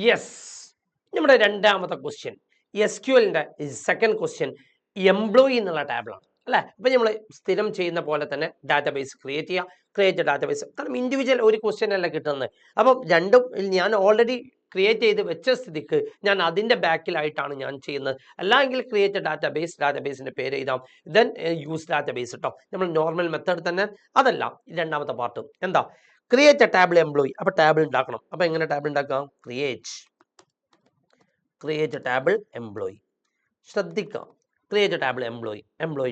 Yes, നമ്മുടെ രണ്ടാമത്തെ question SQLന്റെ second question employee എന്നുള്ള ടാബിളാണ് അല്ലേ. അപ്പം നമ്മൾ സ്ഥിരം ചെയ്യുന്ന പോലെ തന്നെ ഡാറ്റാബേസ് ക്രിയേറ്റ് ചെയ്യുക. ക്രിയേറ്റ് ഡാറ്റാബേസ്, കാരണം ഇൻഡിവിജ്വൽ ഒരു ക്വസ്റ്റ്യൻ അല്ല കിട്ടുന്നത്. അപ്പം രണ്ടും ഞാൻ ഓൾറെഡി ക്രിയേറ്റ് ചെയ്ത് വെച്ച സ്ഥിതിക്ക് ഞാൻ അതിൻ്റെ ബാക്കിലായിട്ടാണ് ഞാൻ ചെയ്യുന്നത്. അല്ലെങ്കിൽ ക്രിയേറ്റ് ഡാറ്റാബേസ്, ഡാറ്റാബേസിൻ്റെ പേര് എഴുതാം, ദെൻ യൂസ് ഡാറ്റാബേസ് കേട്ടോ. നമ്മൾ നോർമൽ മെത്തേഡ് തന്നെ. അതല്ല രണ്ടാമത്തെ പാർട്ട് എന്താ, ക്രിയേറ്റ് എ ടേബിൾ എംപ്ലോയി. അപ്പോൾ ടേബിൾ ഉണ്ടാക്കണം. അപ്പോൾ എങ്ങനെ ടേബിൾ ഉണ്ടാക്കാം? Create table employee. ശ്രദ്ധിക്കാം, ക്രിയേറ്റ് ടേബിൾ എംപ്ലോയി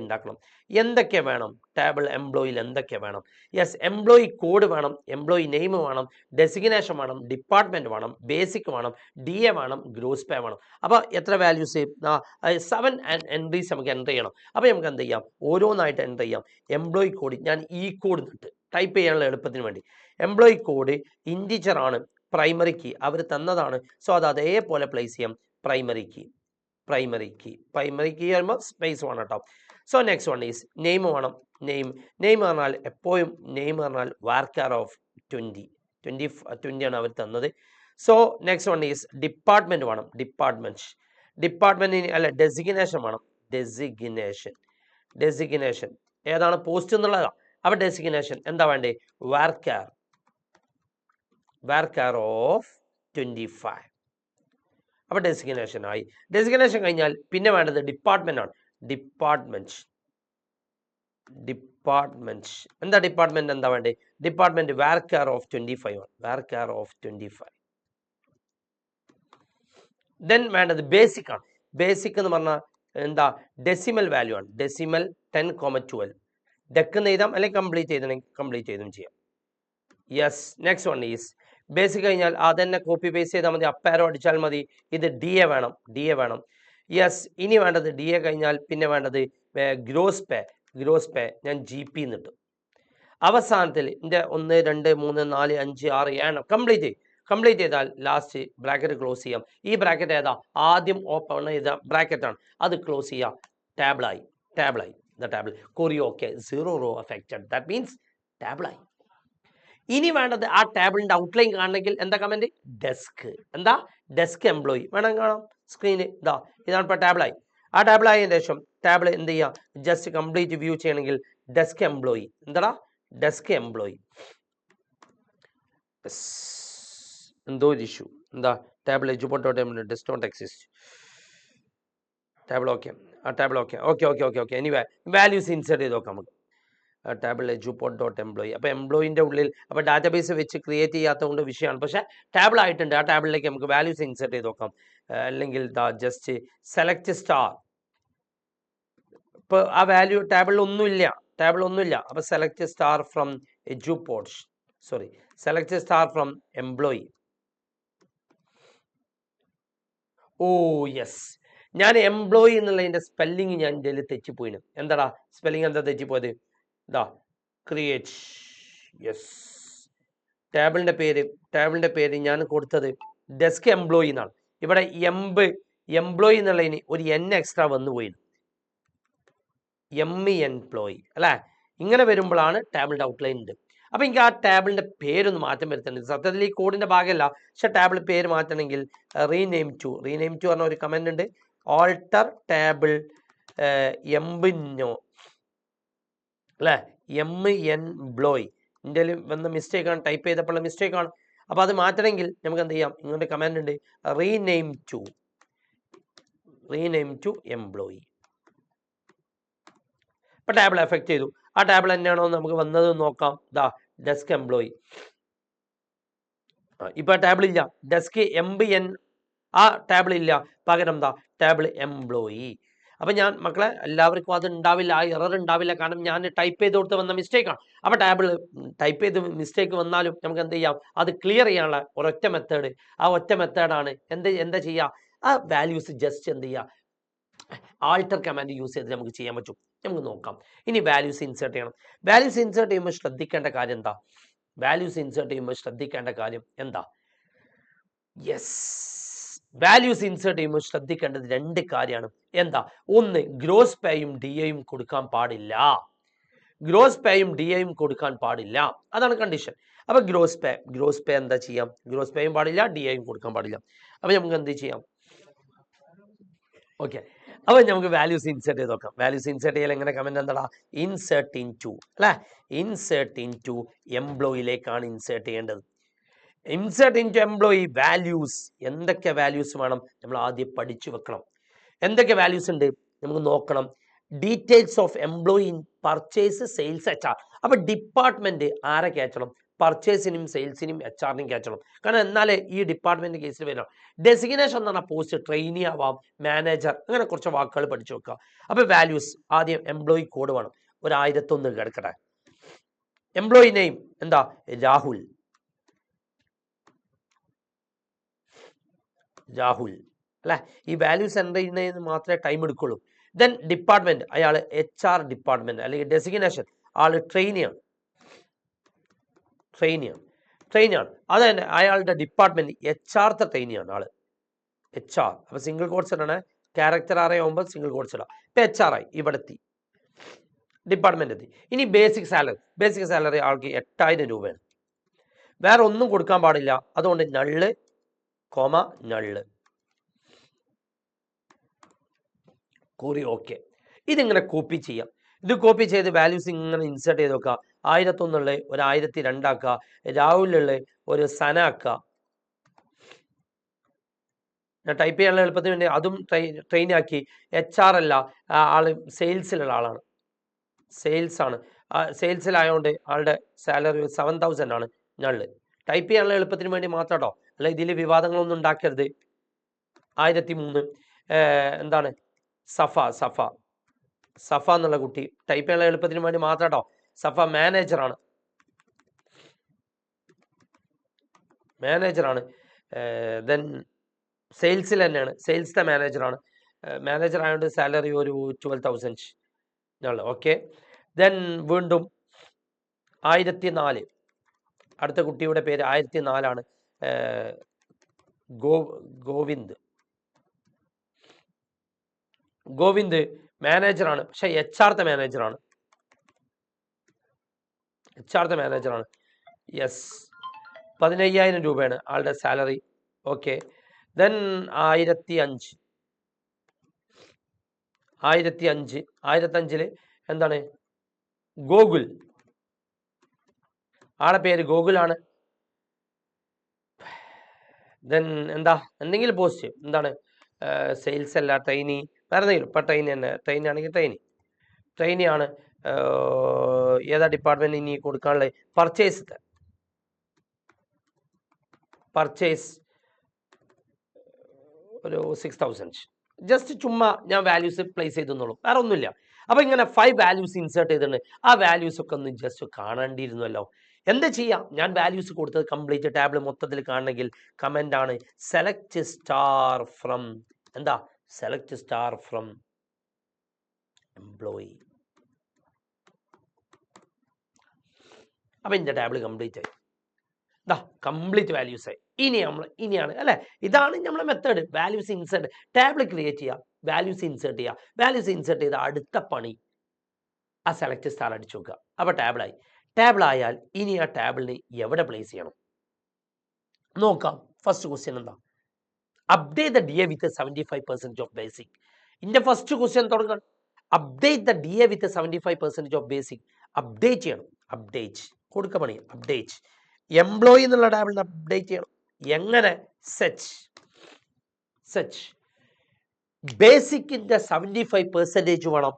ഉണ്ടാക്കണം. എന്തൊക്കെ വേണം ടേബിൾ എംപ്ലോയിയിൽ? എന്തൊക്കെ വേണം? യെസ്, എംപ്ലോയി കോഡ് വേണം, എംപ്ലോയി നെയിം വേണം, ഡെസിഗ്നേഷൻ വേണം, ഡിപ്പാർട്ട്മെന്റ് വേണം, ബേസിക് വേണം, DA വേണം, ഗ്രോസ് പേ വേണം. അപ്പോൾ എത്ര വാല്യൂസ്? 7 എൻട്രീസ് നമുക്ക് എൻ്റർ ചെയ്യണം. അപ്പോൾ നമുക്ക് എന്ത് ചെയ്യാം? ഓരോന്നായിട്ട് എൻ്റർ ചെയ്യാം. എംപ്ലോയി കോഡ് ഞാൻ ഈ കോഡ് ഇട്ട് ടൈപ്പ് ചെയ്യാനുള്ള എളുപ്പത്തിന് വേണ്ടി എംപ്ലോയി കോഡ് ഇൻറ്റിജർ ആണ്, പ്രൈമറി കീ അവർ തന്നതാണ്. സോ അത് അതേപോലെ പ്ലേസ് ചെയ്യാം. പ്രൈമറി കീ വരുമ്പോൾ സ്പേസ് വേണം കേട്ടോ. So next one is name വേണം. നെയിം പറഞ്ഞാൽ എപ്പോഴും നെയിം പറഞ്ഞാൽ വാർക്കാർ ഓഫ് 20 ആണ് അവർ തന്നത്. So next one is department വേണം. ഡിപ്പാർട്ട്മെന്റിന് അല്ല ഡെസിഗ്നേഷൻ വേണം. ഡെസിഗ്നേഷൻ ഏതാണ്? പോസ്റ്റ് എന്നുള്ളതാണ്. അപ്പൊ ഡെസിഗ്നേഷൻ എന്താ വേണ്ടേ? വാർക്കാർ ഓഫ് 25. അപ്പോൾ ഡെസിഗ്നേഷൻ ആയി. ഡെസിഗ്നേഷൻ കഴിഞ്ഞാൽ പിന്നെ വേണ്ടത് ഡിപ്പാർട്ട്മെന്റ് ആണ്. ഡിപ്പാർട്ട്മെന്റ് എന്താ? ഡിപ്പാർട്ട്മെന്റ് എന്താ വേണ്ടേ? ഡിപ്പാർട്ട്മെന്റ് വാർക്കാർ ഓഫ് 25 ആണ്. വാർക്കാർ ഓഫ് 25. ദെൻ വേണ്ടത് ബേസിക് ആണ്. ബേസിക് എന്ന് പറഞ്ഞാൽ എന്താ? ഡെസിമൽ വാല്യൂ ആണ്. ഡെസിമൽ 10,12. ഡെക്ക് എഴുതാം, അല്ലെങ്കിൽ കംപ്ലീറ്റ് ചെയ്തും ചെയ്യാം. Yes, next one is basic കഴിഞ്ഞാൽ അതന്നെ കോപ്പി പേസ്റ്റ് ചെയ്താൽ മതി, അപ്പാരോ അടിച്ചാൽ മതി. ഇത് DA വേണം. യെസ്, ഇനി വേണ്ടത് DA കഴിഞ്ഞാൽ പിന്നെ വേണ്ടത് ഗ്രോസ് പേ ഞാൻ GP എന്നിട്ട് അവസാനത്തിൽ എൻ്റെ 1 2 3 4 5 6 7 കംപ്ലീറ്റ് ചെയ്താൽ ലാസ്റ്റ് ബ്രാക്കറ്റ് ക്ലോസ് ചെയ്യാം. ഈ ബ്രാക്കറ്റ് ഏതാ? ആദ്യം ഓപ്പൺ ചെയ്ത ബ്രാക്കറ്റാണ്, അത് ക്ലോസ് ചെയ്യാം. ടാബിളായി. Table query okay 0 row affected, that means ടാബിളായി. ഇനി വേണ്ടത് ആ ടേബിളിന്റെ ഔട്ട്ലൈൻ കാണണമെങ്കിൽ എന്താ കമന്റ്? ഡെസ്ക് എംപ്ലോയി വേണം കാണാം സ്ക്രീന്. ഇതാണ് ഇപ്പോൾ ടാബിളായി. ആ ടാബിളായതിനു ശേഷം ടാബിൾ എന്ത് ചെയ്യുക? ജസ്റ്റ് കംപ്ലീറ്റ് വ്യൂ ചെയ്യണമെങ്കിൽ ഡെസ്ക് എംപ്ലോയി. Desc employee. എന്തോ ഒരു issue. Table does not exist. Table okay. Anyway values insert ചെയ്ത് നോക്കാം നമുക്ക്. Table jupot.employee. അപ്പോൾ എംപ്ലോയിൻ്റെ ഉള്ളിൽ അപ്പോൾ ഡാറ്റാബേസ് വെച്ച് ക്രിയേറ്റ് ചെയ്യാത്തതുകൊണ്ട് വിഷയമാണ്. പക്ഷേ ടേബിൾ ആയിട്ടുണ്ട്. ആ ടേബിളിലേക്ക് നമുക്ക് വാല്യൂസ് ഇൻസേർട്ട് ചെയ്ത് നോക്കാം. അല്ലെങ്കിൽ ജസ്റ്റ് സെലക്ട് സ്റ്റാർ. ഇപ്പോൾ ആ വാല്യൂ ടേബിളിൽ ഒന്നുമില്ല. അപ്പോൾ select star from employee. Yes, ഞാൻ എംപ്ലോയി എന്നുള്ളതിൻ്റെ സ്പെല്ലിങ് ഞാൻ ഇതിൽ തെറ്റിപ്പോയിന്. സ്പെല്ലിങ് എന്താ തെറ്റിപ്പോയത്? ക്രിയേറ്റ്. യെസ്, ടേബിളിന്റെ പേര് ഞാൻ കൊടുത്തത് ഡെസ്ക് എംപ്ലോയി എന്നാണ്. ഇവിടെ എംപ്ലോയി എന്നുള്ളതിന് ഒരു N എക്സ്ട്രാ വന്നു പോയി. എംപ്ലോയി അല്ലേ? ഇങ്ങനെ വരുമ്പോഴാണ് ടേബിളിന്റെ ഔട്ട്ലൈൻ ഉണ്ട്. അപ്പൊ എനിക്ക് ആ ടേബിളിന്റെ പേരൊന്ന് മാറ്റം വരുത്തേണ്ടത്. സത്യത്തിൽ ഈ കോഡിന്റെ ഭാഗമല്ല, പക്ഷെ ടേബിൾ പേര് മാറ്റണമെങ്കിൽ റീനെയിം ടു പറഞ്ഞ ഒരു കമന്റ് ഉണ്ട്. ഓൾട്ടർ ടേബിൾ എംബ്നോ അല്ലേ? എംപ്ലോയി ഇന്ത്യയിൽ വന്ന മിസ്റ്റേക്കാണ്, ടൈപ്പ് ചെയ്തപ്പോഴുള്ള മിസ്റ്റേക്കാണ്. അപ്പോൾ അത് മാറ്റണമെങ്കിൽ നമുക്ക് എന്ത് ചെയ്യാം? ഇങ്ങോട്ട് കമാൻഡ് ഉണ്ട്, റീനെയിം ടു എംപ്ലോയി. ഇപ്പൊ ടേബിൾ എഫക്ട് ചെയ്തു. ആ ടേബിൾ തന്നെയാണോ നമുക്ക് വന്നത് നോക്കാം. Desk employee. ഇപ്പൊ ടേബിൾ ഇല്ല, ഡെസ്ക് MN ആ ടേബിൾ ഇല്ല, പകരം ടേബിൾ എംപ്ലോയി. അപ്പൊ ഞാൻ മക്കളെ എല്ലാവർക്കും അത് ഉണ്ടാവില്ല, ആ എറർ ഉണ്ടാവില്ല, കാരണം ഞാൻ ടൈപ്പ് ചെയ്ത് കൊടുത്ത് വന്ന മിസ്റ്റേക്കാണ്. അപ്പൊ ടേബിൾ ടൈപ്പ് ചെയ്ത് മിസ്റ്റേക്ക് വന്നാലും നമുക്ക് എന്ത് ചെയ്യാം? അത് ക്ലിയർ ചെയ്യാനുള്ള ഒരൊറ്റ മെത്തേഡ്. ആ ഒറ്റ മെത്തേഡാണ് എന്താ ചെയ്യുക? ആ വാല്യൂസ് ജസ്റ്റ് എന്ത് ചെയ്യുക? ആൾട്ടർ കമാൻഡ് യൂസ് ചെയ്ത് നമുക്ക് ചെയ്യാൻ പറ്റും. നമുക്ക് നോക്കാം. ഇനി വാല്യൂസ് ഇൻസേർട്ട് ചെയ്യണം. വാല്യൂസ് ഇൻസേർട്ട് ചെയ്യുമ്പോൾ ശ്രദ്ധിക്കേണ്ട കാര്യം എന്താ? യെസ്, വാല്യൂസ് ഇൻസേർട്ട് ചെയ്യുമ്പോൾ ശ്രദ്ധിക്കേണ്ടത് 2 കാര്യമാണ്. ഒന്ന്, ഗ്രോസ് പേയും DAയും കൊടുക്കാൻ പാടില്ല. ഗ്രോസ് പേയും ഡി എയും കൊടുക്കാൻ പാടില്ല, അതാണ് കണ്ടീഷൻ. അപ്പൊ ഗ്രോസ് പേ എന്താ ചെയ്യാം, ഗ്രോസ് പേയും പാടില്ല ഡി എയും കൊടുക്കാൻ പാടില്ല. അപ്പൊ നമുക്ക് എന്ത് ചെയ്യാം, ഓക്കെ. അപ്പൊ നമുക്ക് വാല്യൂസ് ഇൻസേർട്ട് ചെയ്ത് നോക്കാം. വാല്യൂസ് ഇൻസേർട്ട് ചെയ്യാൻ എങ്ങനെ, കമന്റ് എന്താടാ, ഇൻസേർട്ട് ഇൻ ടു അല്ലെ, ഇൻസേർട്ട് ഇൻ ടു എംപ്ലോയിലേക്കാണ് ഇൻസേർട്ട് ചെയ്യേണ്ടത്. Insert into employee values, എന്തൊക്കെ വാല്യൂസ് വേണം നമ്മൾ ആദ്യം പഠിച്ചു വെക്കണം. എന്തൊക്കെ വാല്യൂസ് ഉണ്ട് നമുക്ക് നോക്കണം. Details of employee in purchase, sales, HR. അപ്പൊ ഡിപ്പാർട്ട്മെന്റ് ആരെ കയറ്റണം, പർച്ചേസിനും സെയിൽസിനും HR-നും കയറ്റണം. കാരണം എന്നാലേ ഈ ഡിപ്പാർട്ട്മെന്റ് കേസിൽ വരണം. ഡെസിഗ്നേഷൻ എന്ന് പറഞ്ഞ പോസ്റ്റ് ട്രെയിനി ആവാം, മാനേജർ, അങ്ങനെ കുറച്ച് വാക്കുകൾ പഠിച്ചു വെക്കുക. അപ്പൊ വാല്യൂസ് ആദ്യം എംപ്ലോയി കോഡ് വേണം, 1001 കിടക്കട്ടെ. എംപ്ലോയി നെയിം എന്താ, രാഹുൽ അല്ലെ. ഈ വാല്യൂസ് എൻ്റർ ചെയ്യുന്നതിന് മാത്രമേ ടൈം എടുക്കുള്ളൂ. ദെൻ ഡിപ്പാർട്ട്മെന്റ്, അയാൾ HR ഡിപ്പാർട്ട്മെന്റ് അല്ലെങ്കിൽ ഡെസിഗ്നേഷൻ, ആള് ട്രെയിനിയാണ്. അത് തന്നെ അയാളുടെ ഡിപ്പാർട്ട്മെന്റ് HR ട്രെയിനിയാണ് ആള്, HR. അപ്പൊ സിംഗിൾ കോഡ്സ് ഇടണേ, ക്യാരക്ടർ 6 സിംഗിൾ കോഡ്സ് ഇടാം. ഇപ്പൊ HR ആയി, ഇവിടെ എത്തി, ഡിപ്പാർട്ട്മെന്റ് എത്തി. ഇനി ബേസിക് സാലറി ആൾക്ക് 8000 രൂപയാണ്. വേറെ ഒന്നും കൊടുക്കാൻ പാടില്ല, അതുകൊണ്ട് null comma null query. Okay, ഇതിങ്ങനെ കോപ്പി ചെയ്യാം. ഇത് കോപ്പി ചെയ്ത് വാല്യൂസ് ഇങ്ങനെ ഇൻസേർട്ട് ചെയ്ത് വെക്കുക. 1001 ഒരു 1002 ആക്കുക, രാഹുലുള്ള ഒരു സന ആക്കുക. ഞാൻ ടൈപ്പ് ചെയ്യാനുള്ള എളുപ്പത്തിന് വേണ്ടി അതും ട്രെയിൻ ആക്കി. HR അല്ല, ആള് സെയിൽസിലുള്ള ആളാണ്, സെയിൽസ് ആണ്. സെയിൽസിലായതുകൊണ്ട് ആളുടെ സാലറി 7000 ആണ്. ഞള്ള് ടൈപ്പ് ചെയ്യാനുള്ള എളുപ്പത്തിന് വേണ്ടി മാത്രം കേട്ടോ, അല്ല ഇതിൽ വിവാദങ്ങളൊന്നും ഉണ്ടാക്കരുത്. 1003 എന്താണ്, സഫ എന്നുള്ള കുട്ടി, ടൈപ്പ് ചെയ്യാനുള്ള എളുപ്പത്തിന് വേണ്ടി മാത്രം കേട്ടോ. സഫ മാനേജറാണ്. ദെൻ സെയിൽസിൽ തന്നെയാണ്, സെയിൽസിലെ മാനേജറാണ്. മാനേജർ ആയതുകൊണ്ട് സാലറി ഒരു 12,000 ഞങ്ങൾ. ഓക്കെ, ദെൻ വീണ്ടും 1004, അടുത്ത കുട്ടിയുടെ പേര് 1004 ഗോവിന്ദ് മാനേജറാണ്, പക്ഷെ HR മാനേജറാണ്. യെസ്, 15,000 രൂപയാണ് ആളുടെ സാലറി. ഓക്കെ, ദെൻ 1005 എന്താണ്, ഗോകുൽ, ആളെ പേര് ഗോകുലാണ്. ദെൻ എന്താ, എന്തെങ്കിലും പോസ്റ്റ് എന്താണ്, സെയിൽസ് അല്ല, ട്രെയിനി, വേറെ എന്തെങ്കിലും. ഇപ്പം ട്രെയിനി ആണെങ്കിൽ ട്രെയിനിയാണ്. ഏതാ ഡിപ്പാർട്ട്മെന്റ് ഇനി കൊടുക്കാനുള്ളത്, പർച്ചേസ് ഒരു 6,000. ജസ്റ്റ് ചുമ്മാ ഞാൻ വാല്യൂസ് പ്ലേസ് ചെയ്തെന്നുള്ളൂ, വേറെ ഒന്നുമില്ല. അപ്പൊ ഇങ്ങനെ 5 വാല്യൂസ് ഇൻസേർട്ട് ചെയ്തിട്ടുണ്ട്. ആ വാല്യൂസ് ഒക്കെ ഒന്ന് ജസ്റ്റ് കാണേണ്ടിയിരുന്നല്ലോ. എന്താ ചെയ്യാം, ഞാൻ വാല്യൂസ് കൊടുത്തത് കംപ്ലീറ്റ് ടാബിൾ മൊത്തത്തിൽ കാണണമെങ്കിൽ കമന്റ് ആണ് സെലക്ട് സ്റ്റാർ ഫ്രം, എന്താ, സെലക്ട് സ്റ്റാർ ഫ്രം എംപ്ലോയി. അപ്പൊ എന്റെ ടാബിൾ കംപ്ലീറ്റ് ആയി, കംപ്ലീറ്റ് വാല്യൂസ് ആയി. ഇനിയാണ് അല്ലെ, ഇതാണ് നമ്മളെ method. Values insert, table create ചെയ്യുക, വാല്യൂസ് ഇൻസേർട്ട് ചെയ്യുക. വാല്യൂസ് ഇൻസേർട്ട് ചെയ്ത അടുത്ത പണി ആ സെലക്ട് സ്റ്റാർ അടിച്ചു നോക്കുക. അപ്പൊ ടാബിളായി. ടാബിളായാൽ ഇനി ആ ടാബിളിന് എവിടെ പ്ലേസ് ചെയ്യണം നോക്കാം. ഫസ്റ്റ് ക്വസ്റ്റ്യൻ എന്താ, update the DA with 75% of basic. ഇതിന്റെ ഫസ്റ്റ് ക്വസ്റ്റ്യൻ തുടങ്ങാൻ, update the DA with 75% of basic. Update ചെയ്യണം, അപ്ഡേറ്റ് കൊടുക്ക പണി, അപ്ഡേറ്റ് എംപ്ലോയി എന്നുള്ള ടാബിളിന് അപ്ഡേറ്റ് ചെയ്യണം. എങ്ങനെ, സെച്ച് ബേസിക്കിന്റെ 75% വേണം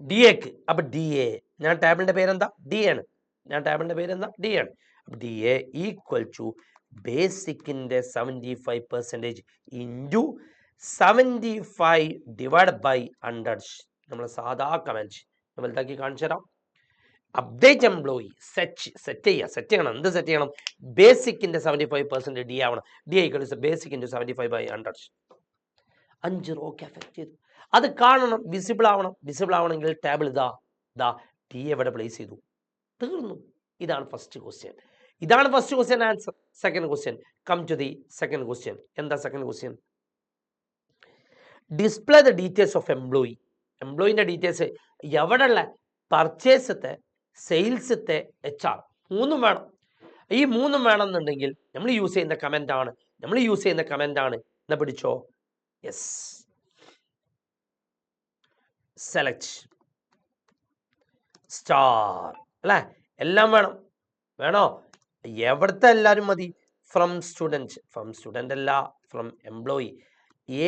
DAക്ക്. അപ്പൊ DA, ഞാൻ ടാബിളിന്റെ പേരെന്താ, DA ആണ്. അപ്പൊ DA ഈക്വൽ ടു ബേസിക്കിന്റെ 75% ഇൻറ്റു 75 ഡിവൈഡ് ബൈ 100. നമ്മൾ സാധാ കമന്റ് നമ്മൾ എന്താക്കി കാണിച്ചു തരാം. അപ്ഡേറ്റ് എംപ്ലോയി, സെറ്റ് ചെയ്യണം. എന്ത് സെറ്റ് ചെയ്യണം, ബേസിക്കിന്റെ 75% DA ആവണം. DA equal basic into 75 by 100. 5 rows effect ചെയ്തു. അത് കാണണം, വിസിബിൾ ആവണമെങ്കിൽ ടേബിൾ ഇതാ DA എവിടെ പ്ലേസ് ചെയ്തു, തീർന്നു. ഇതാണ് first question answer. Second question, come to the second question. എന്താ second question, display the details of എംപ്ലോയിന്റെ ഡീറ്റെയിൽസ് എവിടെയുള്ള പർച്ചേസത്തെ സെയിൽസത്തെ HR മൂന്നും വേണം. ഈ മൂന്നും വേണമെന്നുണ്ടെങ്കിൽ നമ്മൾ യൂസ് ചെയ്യുന്ന കമന്റ് ആണ് എന്നാ പിടിച്ചോ. യെസ്, സെലക്ട് സ്റ്റാർ അല്ലേ, എല്ലാം വേണോ? എവിടുത്തെ എല്ലാവരും മതി? ഫ്രം സ്റ്റുഡന്റ് അല്ല, ഫ്രം എംപ്ലോയി.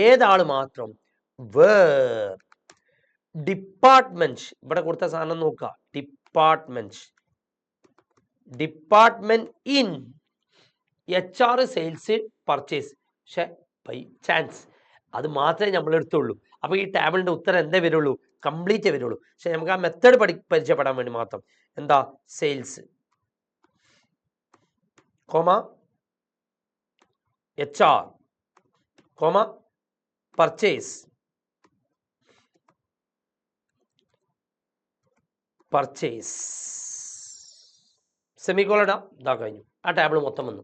ഏതാള് മാത്രം? Where department. ഇവിടെ കൊടുത്ത സാധനം നോക്കുക, department in HR sales purchase. പക്ഷെ ബൈ ചാൻസ് അത് മാത്രമേ നമ്മൾ എടുത്തുള്ളൂ. അപ്പൊ ഈ ടേബിളിന്റെ ഉത്തരം എന്തേ വരുള്ളൂ? കംപ്ലീറ്റേ വരുള്ളൂ. പക്ഷെ നമുക്ക് ആ മെത്തേഡ് പരിചയപ്പെടാൻ വേണ്ടി മാത്രം. എന്താ? Sales comma HR comma purchase സെമിക്കോളടാ. ഇതാ കഴിഞ്ഞു, ആ ടേബിൾ മൊത്തം വന്നു.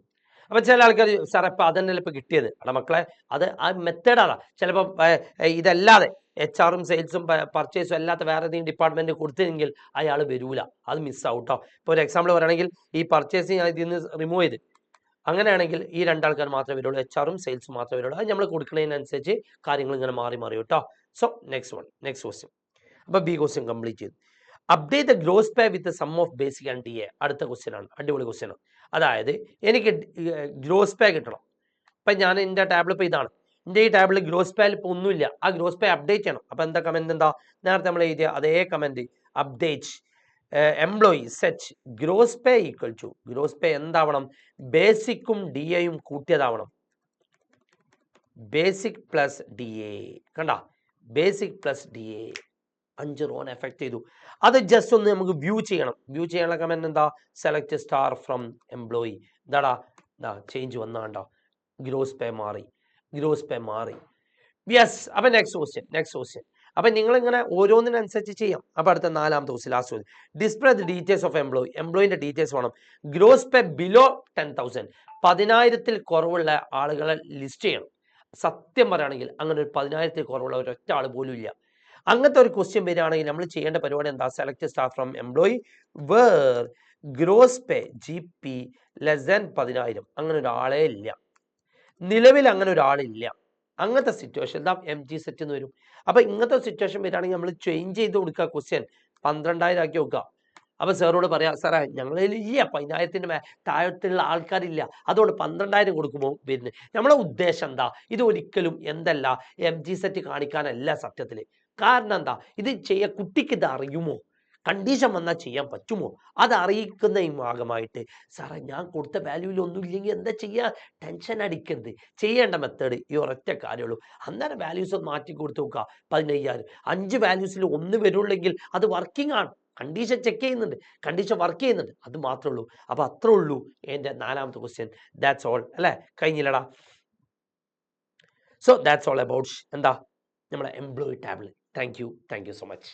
അപ്പൊ ചില ആൾക്കാർ സാറേ ഇപ്പൊ അതന്നെ ഇപ്പൊ കിട്ടിയത്. അടാ മക്കളെ, അത് ആ മെത്തേഡാണ്. ചിലപ്പോൾ ഇതല്ലാതെ HR സെയിൽസും പർച്ചേസും അല്ലാത്ത വേറെ ഏതെങ്കിലും ഡിപ്പാർട്ട്മെന്റ് കൊടുത്തെങ്കിൽ അയാൾ വരൂല, അത് മിസ്സാവും കേട്ടോ. ഇപ്പോൾ ഒരു എക്സാമ്പിൾ പറയുകയാണെങ്കിൽ ഈ പർച്ചേസിങ് ഞാൻ ഇതിൽ നിന്ന് റിമൂവ് ചെയ്ത്, അങ്ങനെയാണെങ്കിൽ ഈ രണ്ടാൾക്കാർ മാത്രമേ വരുള്ളൂ, HR സെയിൽസും മാത്രമേ വരുള്ളൂ. അത് നമ്മൾ കൊടുക്കുന്നതിനനുസരിച്ച് കാര്യങ്ങൾ ഇങ്ങനെ മാറി കേട്ടോ. So next question. അപ്പൊ ബി ക്വസ്റ്റ്യൻ കംപ്ലീറ്റ് ചെയ്തു. Update the gross pay with sum of basic and DA. അടുത്ത ക്വസ്റ്റ്യൻ ആണ്, അടിപൊളി ക്വസ്റ്റ്യൻ ആണ്. അതായത് എനിക്ക് ഗ്രോസ് പേ കിട്ടണം. ഇപ്പം ഞാൻ എൻ്റെ ടേബിൾ ഇപ്പോൾ ഇതാണ്, എൻ്റെ ഈ ടേബിളിൽ ഗ്രോസ് പേയിൽ ഇപ്പോൾ ഒന്നുമില്ല. ആ ഗ്രോസ് പേ അപ്ഡേറ്റ് ചെയ്യണം. അപ്പോൾ എന്താ കമൻറ്റ്? എന്താ നേരത്തെ നമ്മൾ എഴുതിയ അതേ comment, update employee set gross pay equal to, gross pay എന്താവണം? ബേസിക്കും DAയും കൂട്ടിയതാവണം. Basic plus DA. കണ്ട, basic plus DA 5 row effect ചെയ്തു. അത് ജസ്റ്റ് ഒന്ന് നമുക്ക് വ്യൂ ചെയ്യണം. വ്യൂ ചെയ്യാനുള്ള കമന്റ് എന്താ? Select star from employee. എന്താടാ ചേഞ്ച് വന്നാണ്ടോ? ഗ്രോസ് പേ മാറി. യെസ്. അപ്പൊ നെക്സ്റ്റ് ക്വസ്റ്റ്യൻ. അപ്പൊ നിങ്ങൾ ഇങ്ങനെ ഓരോന്നിനനുസരിച്ച് ചെയ്യാം. അപ്പൊ അടുത്ത 4ാമത്തെ question, last question. Display the details of എംപ്ലോയിന്റെ ഡീറ്റെയിൽസ് വേണം. ഗ്രോസ് പേ ബിലോ 10,000, 10,000 കുറവുള്ള ആളുകളെ ലിസ്റ്റ് ചെയ്യണം. സത്യം പറയുകയാണെങ്കിൽ അങ്ങനെ ഒരു 10,000 കുറവുള്ള ഒരൊറ്റ ആൾ പോലും ഇല്ല. അങ്ങനത്തെ ഒരു ക്വസ്റ്റ്യൻ വരികയാണെങ്കിൽ നമ്മൾ ചെയ്യേണ്ട പരിപാടി എന്താ? Select star from employee where gross pay GP less than 10,000. അങ്ങനെ ഒരാളേ ഇല്ല, നിലവിൽ അങ്ങനെ ഒരാളില്ല. അങ്ങനത്തെ സിറ്റുവേഷൻ എന്താ? MG സെറ്റ് എന്ന് വരും. അപ്പൊ ഇങ്ങനത്തെ സിറ്റുവേഷൻ വരികയാണെങ്കിൽ നമ്മൾ ചേഞ്ച് ചെയ്ത് കൊടുക്കുക. ക്വസ്റ്റ്യൻ 12,000 ആക്കി വെക്കുക. അപ്പൊ സാറോട് പറയാം, സാറേ ഞങ്ങളിൽ ഇല്ല 10,000 താഴത്തുള്ള ആൾക്കാരില്ല, അതുകൊണ്ട് 12,000 കൊടുക്കുമ്പോൾ വരുന്നത്. നമ്മളെ ഉദ്ദേശം എന്താ? ഇത് ഒരിക്കലും എന്തല്ല, MG സെറ്റ് കാണിക്കാനല്ല സത്യത്തിൽ. കാരണം എന്താ? ഇത് കുട്ടിക്ക് ഇത് അറിയുമോ? കണ്ടീഷൻ വന്നാൽ ചെയ്യാൻ പറ്റുമോ? അത് അറിയിക്കുന്ന ഈ ഭാഗമായിട്ട് സാറേ ഞാൻ കൊടുത്ത വാല്യൂവിൽ ഒന്നും ഇല്ലെങ്കിൽ എന്താ ചെയ്യുക? ടെൻഷൻ അടിക്കരുത്. ചെയ്യേണ്ട മെത്തേഡ് ഈ ഒരൊറ്റ കാര്യമുള്ളൂ. അന്നേരം വാല്യൂസ് ഒന്ന് മാറ്റി കൊടുത്ത് നോക്കുക. 15,000 5 വാല്യൂസിൽ 1 വരുള്ളെങ്കിൽ അത് വർക്കിംഗ് ആണ്. കണ്ടീഷൻ ചെക്ക് ചെയ്യുന്നുണ്ട്, കണ്ടീഷൻ വർക്ക് ചെയ്യുന്നുണ്ട്, അത് മാത്രമേ ഉള്ളൂ. അപ്പൊ അത്രേ ഉള്ളൂ എൻ്റെ 4ാമത്തെ ക്വസ്റ്റ്യൻ. ദാറ്റ്സ് ഓൾ അല്ലേ? കഴിഞ്ഞില്ലടാ. സോ ദാറ്റ്സ് ഓൾ അബൌട്ട് എന്താ നമ്മളെ employee table. Thank you so much.